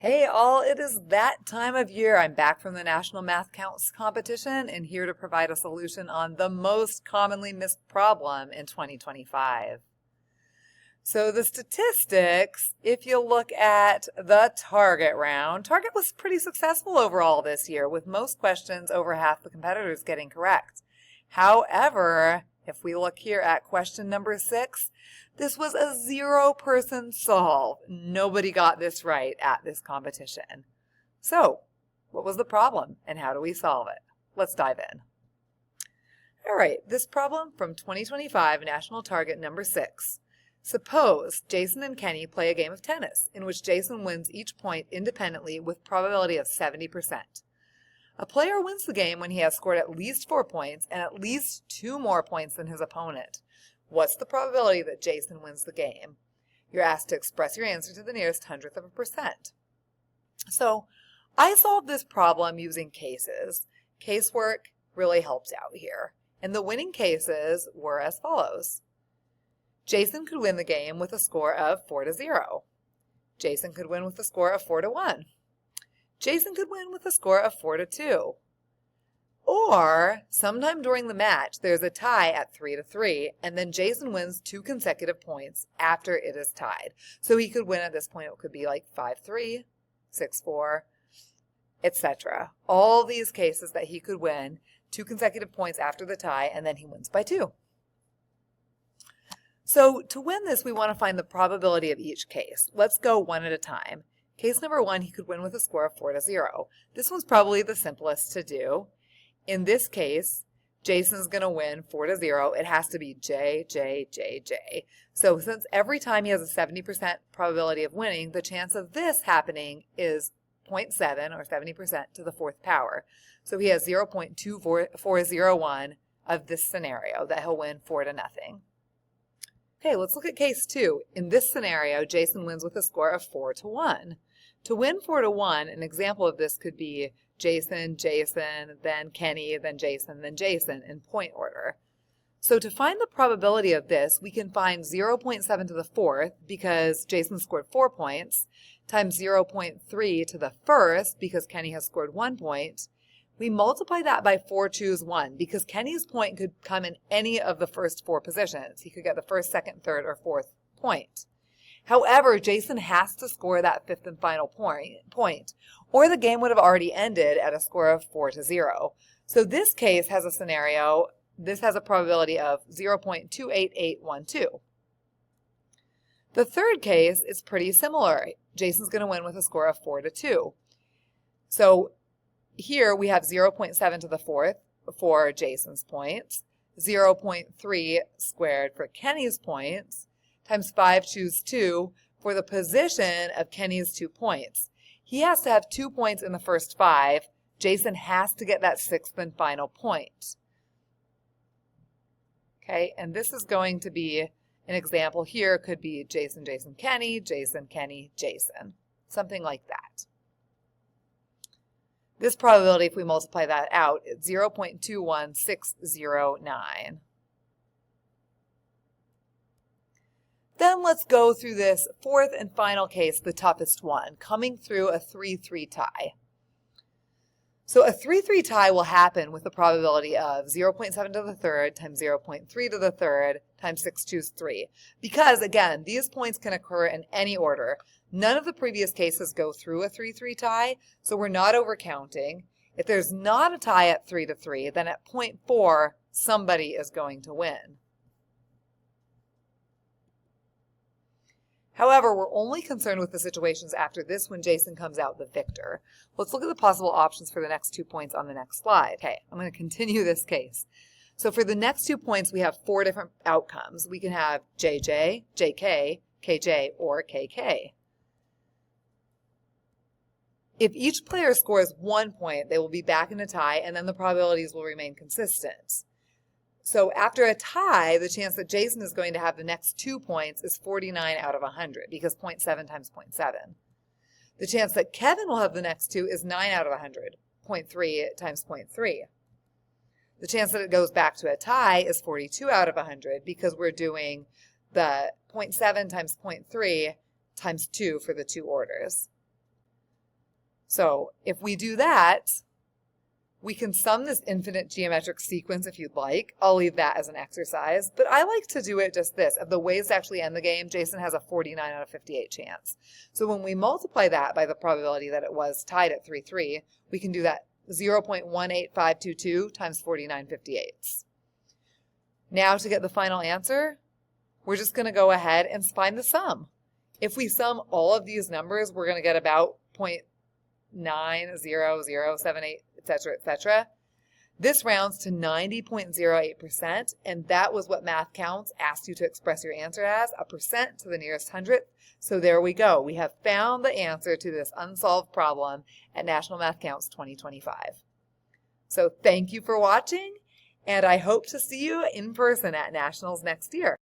Hey all, it is that time of year. I'm back from the National Mathcounts Competition and here to provide a solution on the most commonly missed problem in 2025. So the statistics, if you look at the target round, target was pretty successful overall this year with most questions over half the competitors getting correct. However, if we look here at question number 6, this was a 0-person solve. Nobody got this right at this competition. So, what was the problem and how do we solve it? Let's dive in. All right, this problem from 2025 National Target number 6. Suppose Jason and Kenny play a game of tennis in which Jason wins each point independently with probability of 70%. A player wins the game when he has scored at least 4 points and at least 2 more points than his opponent. What's the probability that Jason wins the game? You're asked to express your answer to the nearest hundredth of a percent. So I solved this problem using cases. Casework really helps out here. And the winning cases were as follows. Jason could win the game with a score of 4-0. Jason could win with a score of 4-1. Jason could win with a score of 4-2. Or, sometime during the match, there's a tie at 3-3, and then Jason wins 2 consecutive points after it is tied. So he could win at this point. It could be like 5-3, 6-4, etc. All these cases that he could win 2 consecutive points after the tie, and then he wins by 2. So to win this, we want to find the probability of each case. Let's go one at a time. Case number 1, he could win with a score of 4-0. This one's probably the simplest to do. In this case, Jason's going to win 4-0. It has to be J, J, J, J. So since every time he has a 70% probability of winning, the chance of this happening is 0.7 or 70% to the 4th power. So he has 0.2401 of this scenario that he'll win 4-0. Okay, let's look at case 2. In this scenario, Jason wins with a score of 4-1. To win 4-1, an example of this could be Jason, Jason, then Kenny, then Jason in point order. So to find the probability of this, we can find 0.7 to the 4th because Jason scored 4 points, times 0.3 to the 1st because Kenny has scored 1 point. We multiply that by 4 choose 1 because Kenny's point could come in any of the first 4 positions. He could get the 1st, 2nd, 3rd, or 4th point. However, Jason has to score that 5th and final point, or the game would have already ended at a score of 4-0. So this case has a scenario, this has a probability of 0.28812. The third case is pretty similar. Jason's going to win with a score of 4-2. So here we have 0.7 to the 4th for Jason's points, 0.3 squared for Kenny's points, times 5 choose 2 for the position of Kenny's 2 points. He has to have 2 points in the first 5. Jason has to get that 6th and final point. Okay, and this is going to be an example here. Could be Jason, Jason, Kenny, Jason, Kenny, Jason. Something like that. This probability, if we multiply that out, is 0.21609. Then let's go through this 4th and final case, the toughest one, coming through a 3-3 tie. So a 3-3 tie will happen with the probability of 0.7 to the 3rd times 0.3 to the 3rd times 6 choose 3. Because, again, these points can occur in any order. None of the previous cases go through a 3-3 tie, so we're not overcounting. If there's not a tie at 3-3, then at point 4, somebody is going to win. However, we're only concerned with the situations after this when Jason comes out the victor. Let's look at the possible options for the next 2 points on the next slide. Okay, I'm going to continue this case. So for the next 2 points, we have 4 different outcomes. We can have JJ, JK, KJ, or KK. If each player scores 1 point, they will be back in a tie, and then the probabilities will remain consistent. So after a tie, the chance that Jason is going to have the next 2 points is 49 out of 100 because 0.7 times 0.7. The chance that Kevin will have the next 2 is 9 out of 100, 0.3 times 0.3. The chance that it goes back to a tie is 42 out of 100 because we're doing the 0.7 times 0.3 times 2 for the 2 orders. So if we do that, we can sum this infinite geometric sequence if you'd like. I'll leave that as an exercise, but I like to do it just this. Of the ways to actually end the game, Jason has a 49 out of 58 chance. So when we multiply that by the probability that it was tied at 3-3, we can do that 0.18522 times 49/58. Now to get the final answer, we're just going to go ahead and find the sum. If we sum all of these numbers, we're going to get about 0.90078, etc., etc. This rounds to 90.08%, and that was what Math Counts asked you to express your answer as, a percent to the nearest hundredth. So there we go. We have found the answer to this unsolved problem at National Math Counts 2025. So thank you for watching, and I hope to see you in person at Nationals next year.